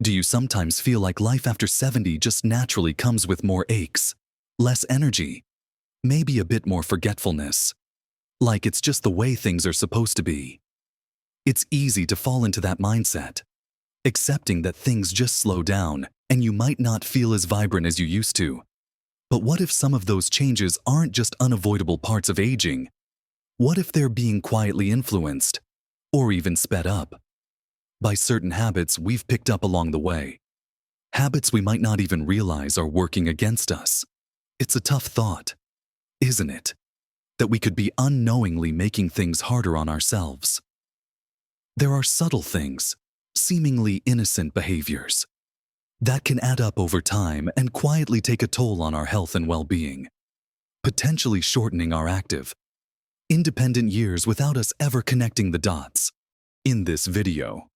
Do you sometimes feel like life after 70 just naturally comes with more aches, less energy, maybe a bit more forgetfulness? Like it's just the way things are supposed to be. It's easy to fall into that mindset, accepting that things just slow down and you might not feel as vibrant as you used to. But what if some of those changes aren't just unavoidable parts of aging? What if they're being quietly influenced, or even sped up, by certain habits we've picked up along the way? Habits we might not even realize are working against us. It's a tough thought, isn't it? That we could be unknowingly making things harder on ourselves. There are subtle things, seemingly innocent behaviors, that can add up over time and quietly take a toll on our health and well-being, potentially shortening our active, independent years without us ever connecting the dots. In this video,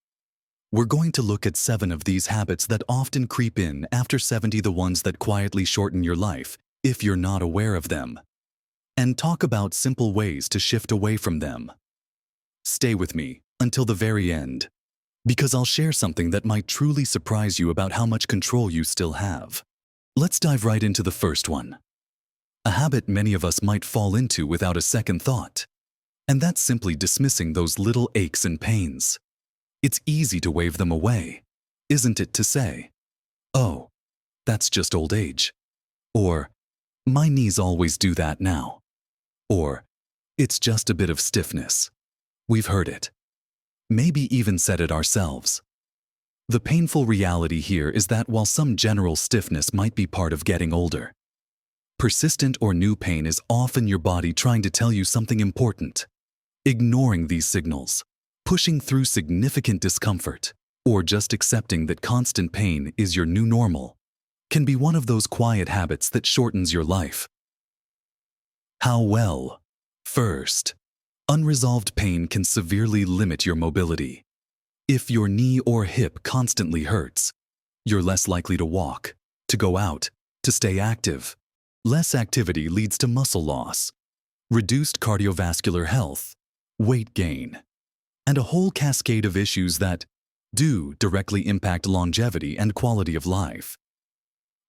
we're going to look at 7 of these habits that often creep in after 70, the ones that quietly shorten your life if you're not aware of them, and talk about simple ways to shift away from them. Stay with me until the very end, because I'll share something that might truly surprise you about how much control you still have. Let's dive right into the first one. A habit many of us might fall into without a second thought, and that's simply dismissing those little aches and pains. It's easy to wave them away, isn't it, to say, "Oh, that's just old age," or "My knees always do that now," or "It's just a bit of stiffness." We've heard it, maybe even said it ourselves. The painful reality here is that while some general stiffness might be part of getting older, persistent or new pain is often your body trying to tell you something important. Ignoring these signals, pushing through significant discomfort, or just accepting that constant pain is your new normal, can be one of those quiet habits that shortens your life. How well? First, unresolved pain can severely limit your mobility. If your knee or hip constantly hurts, you're less likely to walk, to go out, to stay active. Less activity leads to muscle loss, reduced cardiovascular health, weight gain, and a whole cascade of issues that do directly impact longevity and quality of life.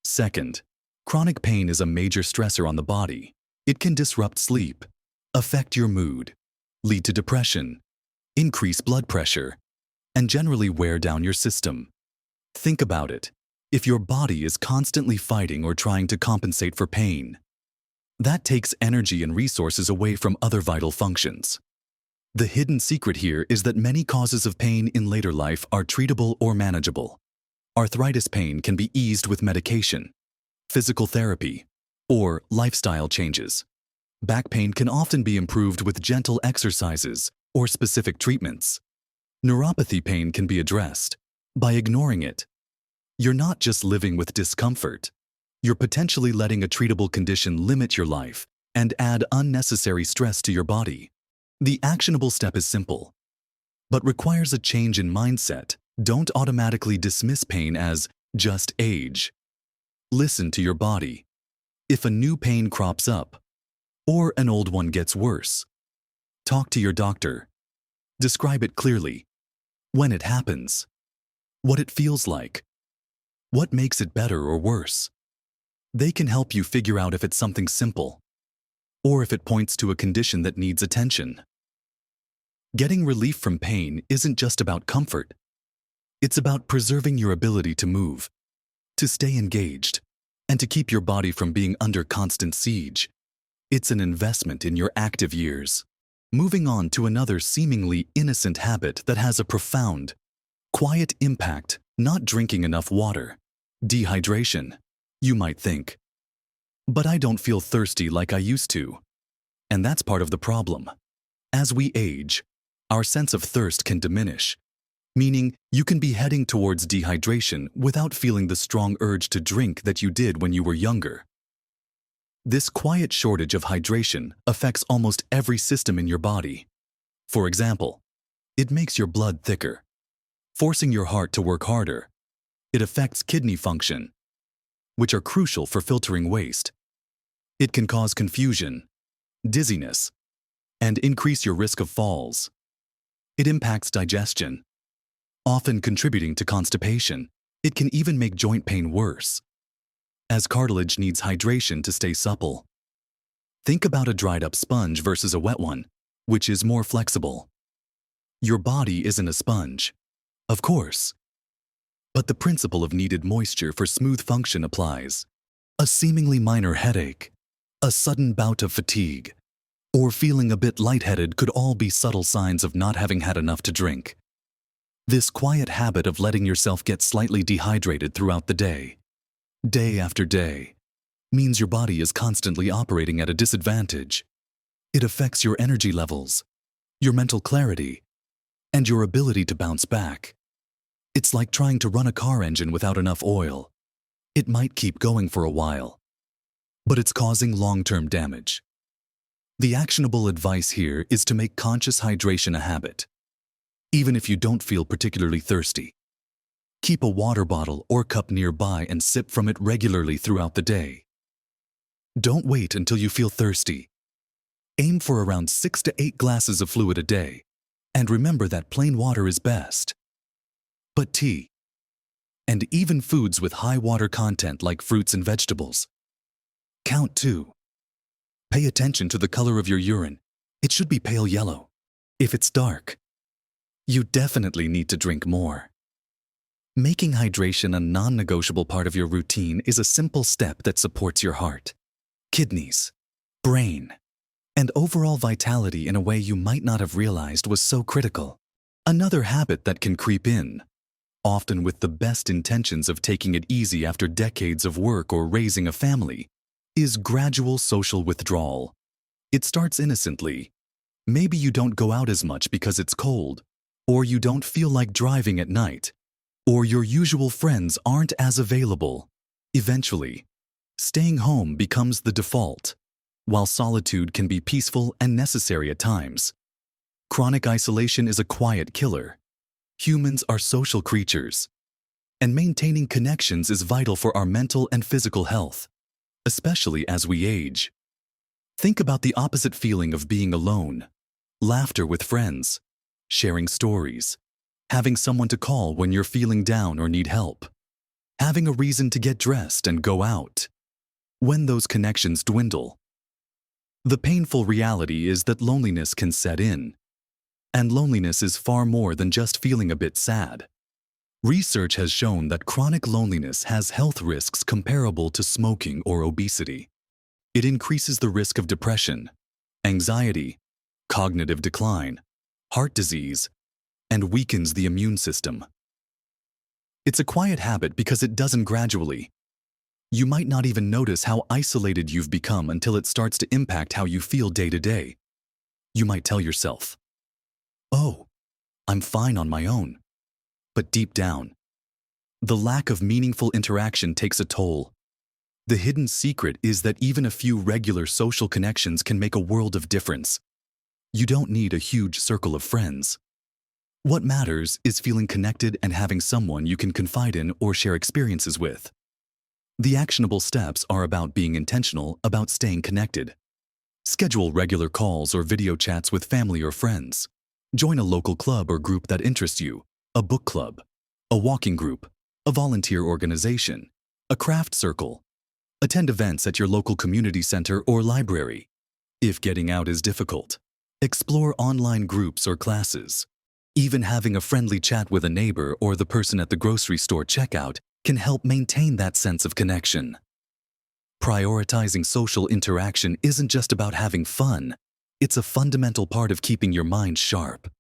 Second, chronic pain is a major stressor on the body. It can disrupt sleep, affect your mood, lead to depression, increase blood pressure, and generally wear down your system. Think about it. If your body is constantly fighting or trying to compensate for pain, that takes energy and resources away from other vital functions. The hidden secret here is that many causes of pain in later life are treatable or manageable. Arthritis pain can be eased with medication, physical therapy, or lifestyle changes. Back pain can often be improved with gentle exercises or specific treatments. Neuropathy pain can be addressed by ignoring it. You're not just living with discomfort. You're potentially letting a treatable condition limit your life and add unnecessary stress to your body. The actionable step is simple, but requires a change in mindset. Don't automatically dismiss pain as just age. Listen to your body. If a new pain crops up, or an old one gets worse, talk to your doctor. Describe it clearly. When it happens, what it feels like, what makes it better or worse. They can help you figure out if it's something simple, or if it points to a condition that needs attention. Getting relief from pain isn't just about comfort. It's about preserving your ability to move, to stay engaged, and to keep your body from being under constant siege. It's an investment in your active years. Moving on to another seemingly innocent habit that has a profound, quiet impact: not drinking enough water. Dehydration. You might think, "But I don't feel thirsty like I used to." And that's part of the problem. As we age, our sense of thirst can diminish, meaning you can be heading towards dehydration without feeling the strong urge to drink that you did when you were younger. This quiet shortage of hydration affects almost every system in your body. For example, it makes your blood thicker, forcing your heart to work harder. It affects kidney function, which are crucial for filtering waste. It can cause confusion, dizziness, and increase your risk of falls. It impacts digestion, often contributing to constipation, It can even make joint pain worse, as cartilage needs hydration to stay supple. Think about a dried-up sponge versus a wet one, which is more flexible. Your body isn't a sponge, of course, but the principle of needed moisture for smooth function applies. A seemingly minor headache, a sudden bout of fatigue, or feeling a bit lightheaded could all be subtle signs of not having had enough to drink. This quiet habit of letting yourself get slightly dehydrated throughout the day after day, means your body is constantly operating at a disadvantage. It affects your energy levels, your mental clarity, and your ability to bounce back. It's like trying to run a car engine without enough oil. It might keep going for a while, but it's causing long-term damage. The actionable advice here is to make conscious hydration a habit. Even if you don't feel particularly thirsty, keep a water bottle or cup nearby and sip from it regularly throughout the day. Don't wait until you feel thirsty. Aim for around 6 to 8 glasses of fluid a day, and remember that plain water is best. But tea, and even foods with high water content like fruits and vegetables, count too. Pay attention to the color of your urine. It should be pale yellow. If it's dark, you definitely need to drink more. Making hydration a non-negotiable part of your routine is a simple step that supports your heart, kidneys, brain, and overall vitality in a way you might not have realized was so critical. Another habit that can creep in, often with the best intentions of taking it easy after decades of work or raising a family, is gradual social withdrawal. It starts innocently. Maybe you don't go out as much because it's cold, or you don't feel like driving at night, or your usual friends aren't as available. Eventually, staying home becomes the default, while solitude can be peaceful and necessary at times. Chronic isolation is a quiet killer. Humans are social creatures, and maintaining connections is vital for our mental and physical health, especially as we age. Think about the opposite feeling of being alone. Laughter with friends, sharing stories, having someone to call when you're feeling down or need help, having a reason to get dressed and go out. When those connections dwindle, the painful reality is that loneliness can set in. And loneliness is far more than just feeling a bit sad. Research has shown that chronic loneliness has health risks comparable to smoking or obesity. It increases the risk of depression, anxiety, cognitive decline, heart disease, and weakens the immune system. It's a quiet habit because it doesn't gradually. You might not even notice how isolated you've become until it starts to impact how you feel day to day. You might tell yourself, "Oh, I'm fine on my own." But deep down, the lack of meaningful interaction takes a toll. The hidden secret is that even a few regular social connections can make a world of difference. You don't need a huge circle of friends. What matters is feeling connected and having someone you can confide in or share experiences with. The actionable steps are about being intentional about staying connected. Schedule regular calls or video chats with family or friends. Join a local club or group that interests you, a book club, a walking group, a volunteer organization, a craft circle. Attend events at your local community center or library. If getting out is difficult, explore online groups or classes. Even having a friendly chat with a neighbor or the person at the grocery store checkout can help maintain that sense of connection. Prioritizing social interaction isn't just about having fun. It's a fundamental part of keeping your mind sharp,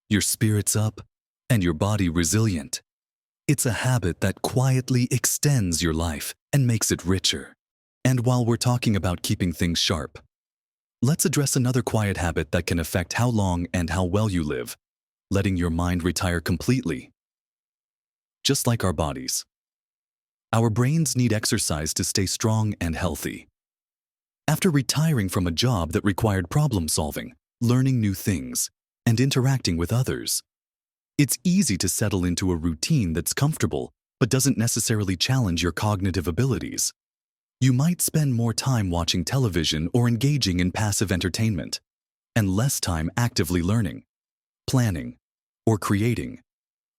your spirits up, and your body resilient. It's a habit that quietly extends your life and makes it richer. And while we're talking about keeping things sharp, let's address another quiet habit that can affect how long and how well you live: letting your mind retire completely. Just like our bodies, our brains need exercise to stay strong and healthy. After retiring from a job that required problem solving, learning new things, and interacting with others, it's easy to settle into a routine that's comfortable but doesn't necessarily challenge your cognitive abilities. You might spend more time watching television or engaging in passive entertainment, and less time actively learning, planning, or creating.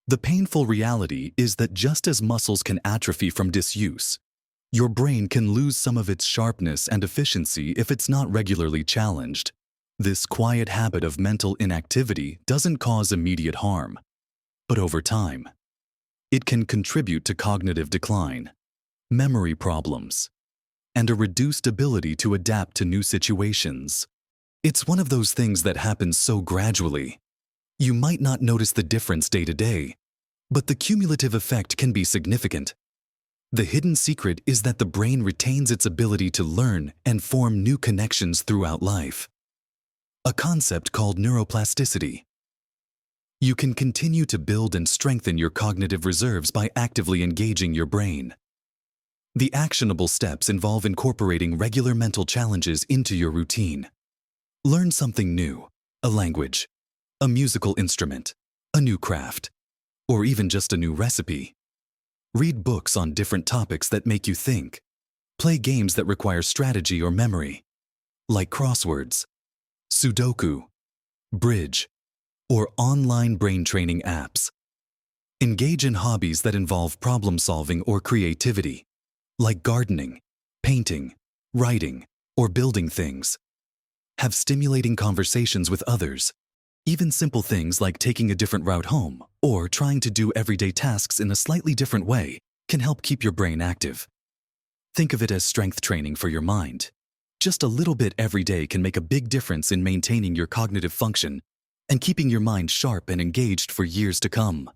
The painful reality is that just as muscles can atrophy from disuse, your brain can lose some of its sharpness and efficiency if it's not regularly challenged. This quiet habit of mental inactivity doesn't cause immediate harm, but over time, it can contribute to cognitive decline, memory problems, and a reduced ability to adapt to new situations. It's one of those things that happens so gradually. You might not notice the difference day to day, but the cumulative effect can be significant. The hidden secret is that the brain retains its ability to learn and form new connections throughout life. A concept called neuroplasticity. You can continue to build and strengthen your cognitive reserves by actively engaging your brain. The actionable steps involve incorporating regular mental challenges into your routine. Learn something new, a language, a musical instrument, a new craft, or even just a new recipe. Read books on different topics that make you think. Play games that require strategy or memory, like crosswords, Sudoku, bridge, or online brain training apps. Engage in hobbies that involve problem solving or creativity, like gardening, painting, writing, or building things. Have stimulating conversations with others. Even simple things like taking a different route home or trying to do everyday tasks in a slightly different way can help keep your brain active. Think of it as strength training for your mind. Just a little bit every day can make a big difference in maintaining your cognitive function and keeping your mind sharp and engaged for years to come.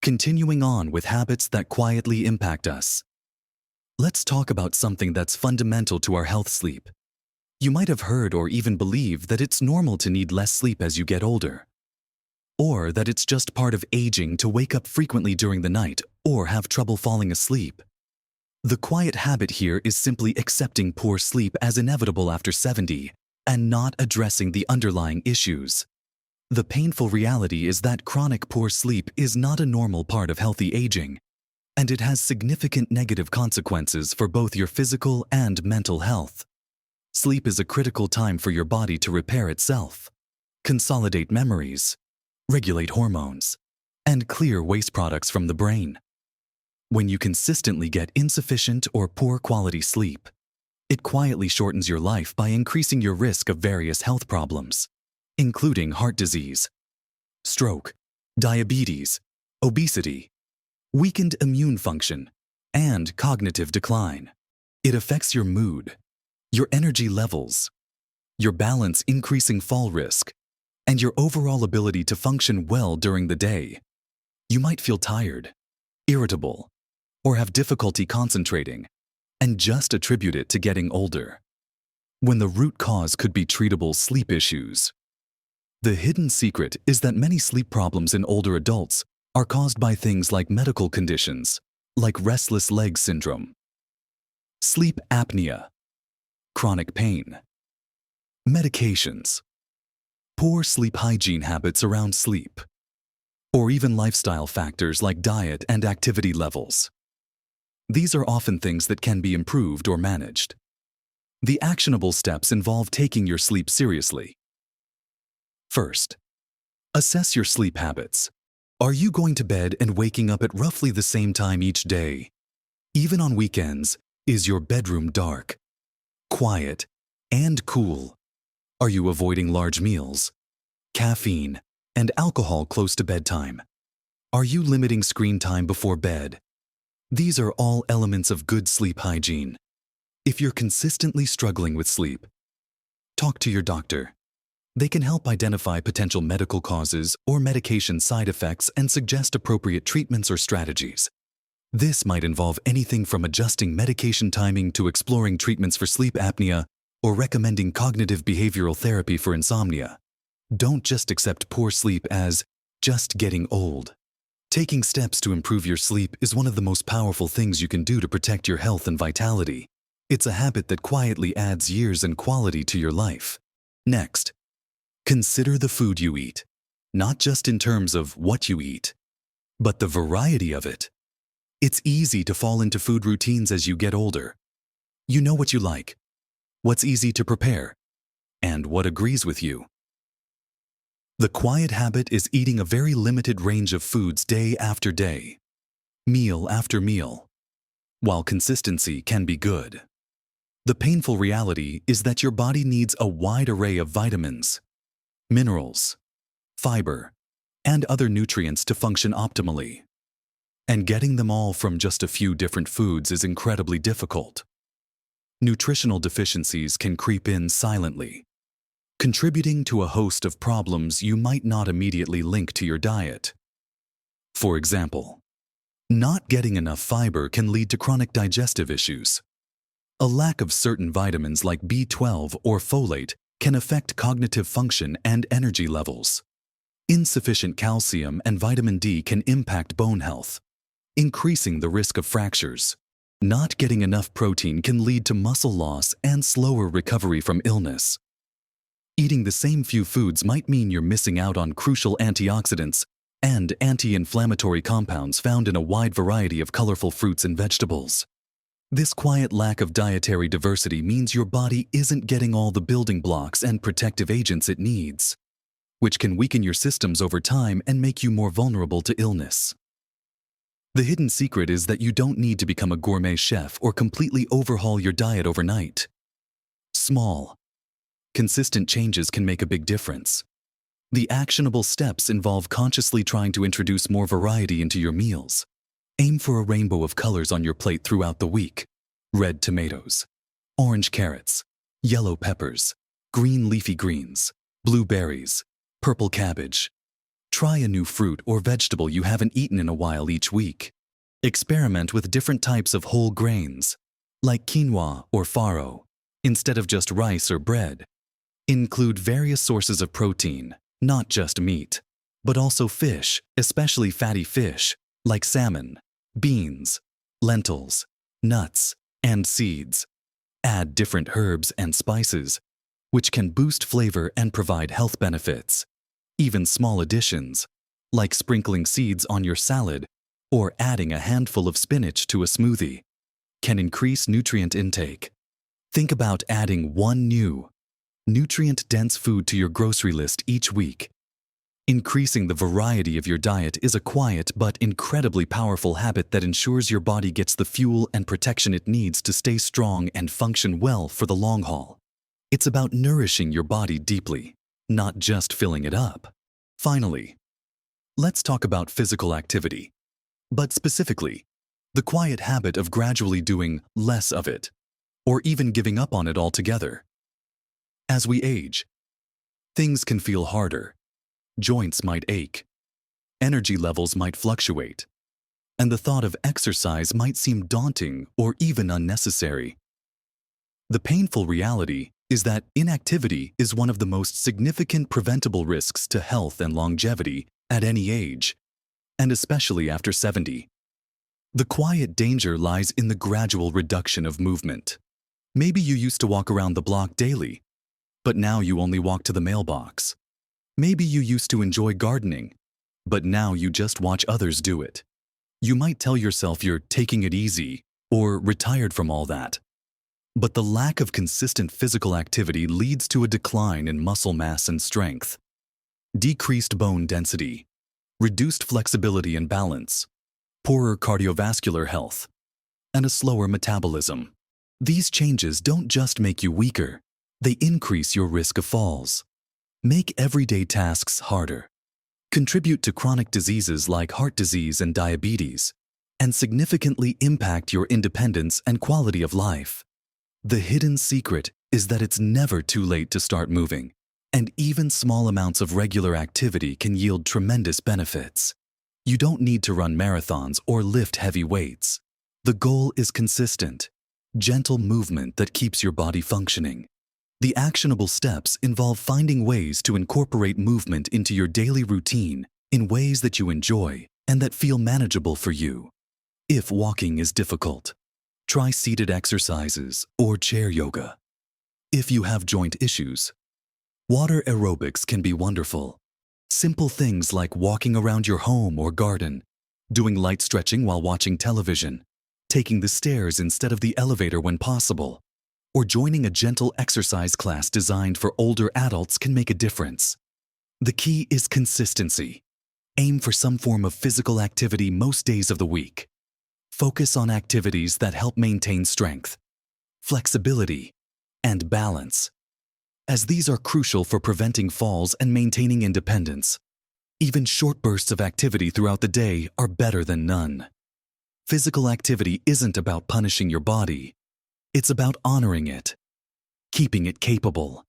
Continuing on with habits that quietly impact us. Let's talk about something that's fundamental to our health: sleep. You might have heard or even believe that it's normal to need less sleep as you get older, or that it's just part of aging to wake up frequently during the night or have trouble falling asleep. The quiet habit here is simply accepting poor sleep as inevitable after 70 and not addressing the underlying issues. The painful reality is that chronic poor sleep is not a normal part of healthy aging, and it has significant negative consequences for both your physical and mental health. Sleep is a critical time for your body to repair itself, consolidate memories, regulate hormones, and clear waste products from the brain. When you consistently get insufficient or poor quality sleep, it quietly shortens your life by increasing your risk of various health problems, including heart disease, stroke, diabetes, obesity, weakened immune function, and cognitive decline. It affects your mood, your energy levels, your balance, increasing fall risk, and your overall ability to function well during the day. You might feel tired, irritable, or have difficulty concentrating, and just attribute it to getting older, when the root cause could be treatable sleep issues. The hidden secret is that many sleep problems in older adults are caused by things like medical conditions, like restless leg syndrome, sleep apnea, chronic pain, medications, poor sleep hygiene habits around sleep, or even lifestyle factors like diet and activity levels. These are often things that can be improved or managed. The actionable steps involve taking your sleep seriously. First, assess your sleep habits. Are you going to bed and waking up at roughly the same time each day? Even on weekends, is your bedroom dark, quiet, and cool? Are you avoiding large meals, caffeine, and alcohol close to bedtime? Are you limiting screen time before bed? These are all elements of good sleep hygiene. If you're consistently struggling with sleep, talk to your doctor. They can help identify potential medical causes or medication side effects and suggest appropriate treatments or strategies. This might involve anything from adjusting medication timing to exploring treatments for sleep apnea or recommending cognitive behavioral therapy for insomnia. Don't just accept poor sleep as just getting old. Taking steps to improve your sleep is one of the most powerful things you can do to protect your health and vitality. It's a habit that quietly adds years and quality to your life. Next, consider the food you eat, not just in terms of what you eat, but the variety of it. It's easy to fall into food routines as you get older. You know what you like, what's easy to prepare, and what agrees with you. The quiet habit is eating a very limited range of foods day after day, meal after meal, while consistency can be good. The painful reality is that your body needs a wide array of vitamins, minerals, fiber, and other nutrients to function optimally. And getting them all from just a few different foods is incredibly difficult. Nutritional deficiencies can creep in silently, contributing to a host of problems you might not immediately link to your diet. For example, not getting enough fiber can lead to chronic digestive issues. A lack of certain vitamins like B12 or folate can affect cognitive function and energy levels. Insufficient calcium and vitamin D can impact bone health, increasing the risk of fractures. Not getting enough protein can lead to muscle loss and slower recovery from illness. Eating the same few foods might mean you're missing out on crucial antioxidants and anti-inflammatory compounds found in a wide variety of colorful fruits and vegetables. This quiet lack of dietary diversity means your body isn't getting all the building blocks and protective agents it needs, which can weaken your systems over time and make you more vulnerable to illness. The hidden secret is that you don't need to become a gourmet chef or completely overhaul your diet overnight. Small, consistent changes can make a big difference. The actionable steps involve consciously trying to introduce more variety into your meals. Aim for a rainbow of colors on your plate throughout the week: red tomatoes, orange carrots, yellow peppers, green leafy greens, blueberries, purple cabbage. Try a new fruit or vegetable you haven't eaten in a while each week. Experiment with different types of whole grains, like quinoa or farro, instead of just rice or bread. Include various sources of protein, not just meat, but also fish, especially fatty fish, like salmon, beans, lentils, nuts, and seeds. Add different herbs and spices, which can boost flavor and provide health benefits. Even small additions, like sprinkling seeds on your salad or adding a handful of spinach to a smoothie, can increase nutrient intake. Think about adding one new, nutrient-dense food to your grocery list each week. Increasing the variety of your diet is a quiet but incredibly powerful habit that ensures your body gets the fuel and protection it needs to stay strong and function well for the long haul. It's about nourishing your body deeply, not just filling it up. Finally, let's talk about physical activity, but specifically, the quiet habit of gradually doing less of it, or even giving up on it altogether. As we age, things can feel harder. Joints might ache, energy levels might fluctuate, and the thought of exercise might seem daunting or even unnecessary. The painful reality is that inactivity is one of the most significant preventable risks to health and longevity at any age, and especially after 70. The quiet danger lies in the gradual reduction of movement. Maybe you used to walk around the block daily, but now you only walk to the mailbox. Maybe you used to enjoy gardening, but now you just watch others do it. You might tell yourself you're taking it easy or retired from all that. But the lack of consistent physical activity leads to a decline in muscle mass and strength, decreased bone density, reduced flexibility and balance, poorer cardiovascular health, and a slower metabolism. These changes don't just make you weaker, they increase your risk of falls, make everyday tasks harder, contribute to chronic diseases like heart disease and diabetes, and significantly impact your independence and quality of life. The hidden secret is that it's never too late to start moving, and even small amounts of regular activity can yield tremendous benefits. You don't need to run marathons or lift heavy weights. The goal is consistent, gentle movement that keeps your body functioning. The actionable steps involve finding ways to incorporate movement into your daily routine in ways that you enjoy and that feel manageable for you. If walking is difficult, try seated exercises or chair yoga. If you have joint issues, water aerobics can be wonderful. Simple things like walking around your home or garden, doing light stretching while watching television, taking the stairs instead of the elevator when possible, or joining a gentle exercise class designed for older adults can make a difference. The key is consistency. Aim for some form of physical activity most days of the week. Focus on activities that help maintain strength, flexibility, and balance, as these are crucial for preventing falls and maintaining independence. Even short bursts of activity throughout the day are better than none. Physical activity isn't about punishing your body. It's about honoring it, keeping it capable,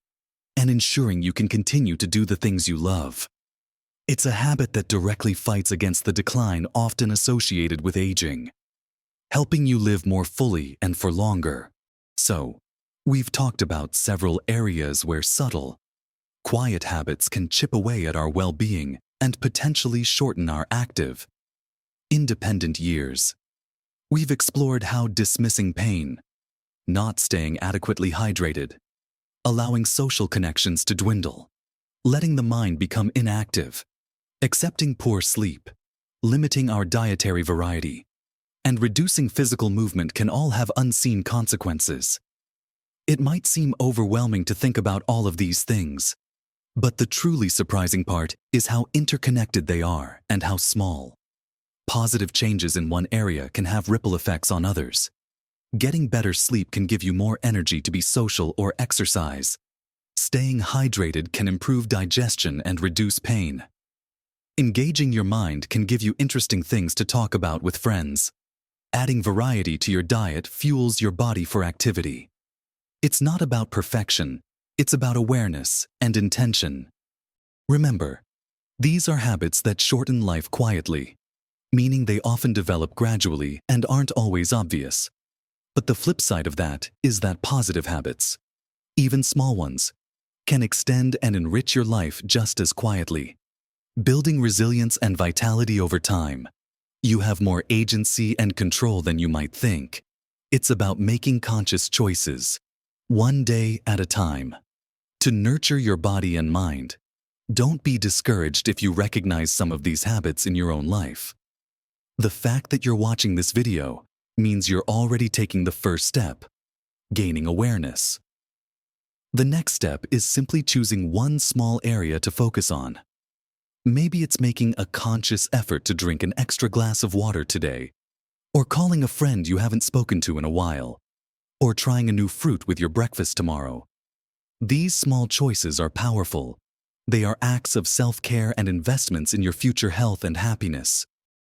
and ensuring you can continue to do the things you love. It's a habit that directly fights against the decline often associated with aging, helping you live more fully and for longer. So, we've talked about several areas where subtle, quiet habits can chip away at our well-being and potentially shorten our active, independent years. We've explored how dismissing pain, not staying adequately hydrated, allowing social connections to dwindle, letting the mind become inactive, accepting poor sleep, limiting our dietary variety, and reducing physical movement can all have unseen consequences. It might seem overwhelming to think about all of these things, but the truly surprising part is how interconnected they are and how small. Positive changes in one area can have ripple effects on others. Getting better sleep can give you more energy to be social or exercise. Staying hydrated can improve digestion and reduce pain. Engaging your mind can give you interesting things to talk about with friends. Adding variety to your diet fuels your body for activity. It's not about perfection, it's about awareness and intention. Remember, these are habits that shorten life quietly, meaning they often develop gradually and aren't always obvious. But the flip side of that is that positive habits, even small ones, can extend and enrich your life just as quietly. Building resilience and vitality over time. You have more agency and control than you might think. It's about making conscious choices, one day at a time, to nurture your body and mind. Don't be discouraged if you recognize some of these habits in your own life. The fact that you're watching this video means you're already taking the first step, gaining awareness. The next step is simply choosing one small area to focus on. Maybe it's making a conscious effort to drink an extra glass of water today, or calling a friend you haven't spoken to in a while, or trying a new fruit with your breakfast tomorrow. These small choices are powerful. They are acts of self-care and investments in your future health and happiness.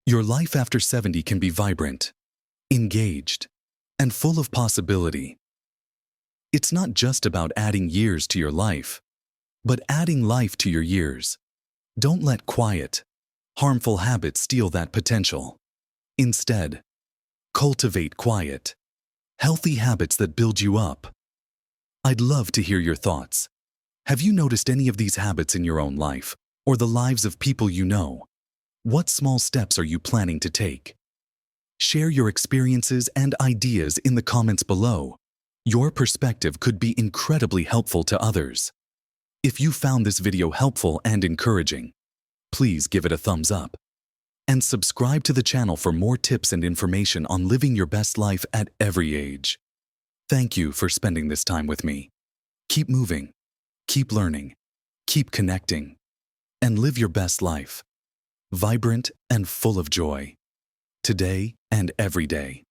Your life after 70 can be vibrant, engaged, and full of possibility. It's not just about adding years to your life, but adding life to your years. Don't let quiet, harmful habits steal that potential. Instead, cultivate quiet, healthy habits that build you up. I'd love to hear your thoughts. Have you noticed any of these habits in your own life, or the lives of people you know? What small steps are you planning to take? Share your experiences and ideas in the comments below. Your perspective could be incredibly helpful to others. If you found this video helpful and encouraging, please give it a thumbs up. And subscribe to the channel for more tips and information on living your best life at every age. Thank you for spending this time with me. Keep moving, keep learning, keep connecting, and live your best life, vibrant and full of joy, today and every day.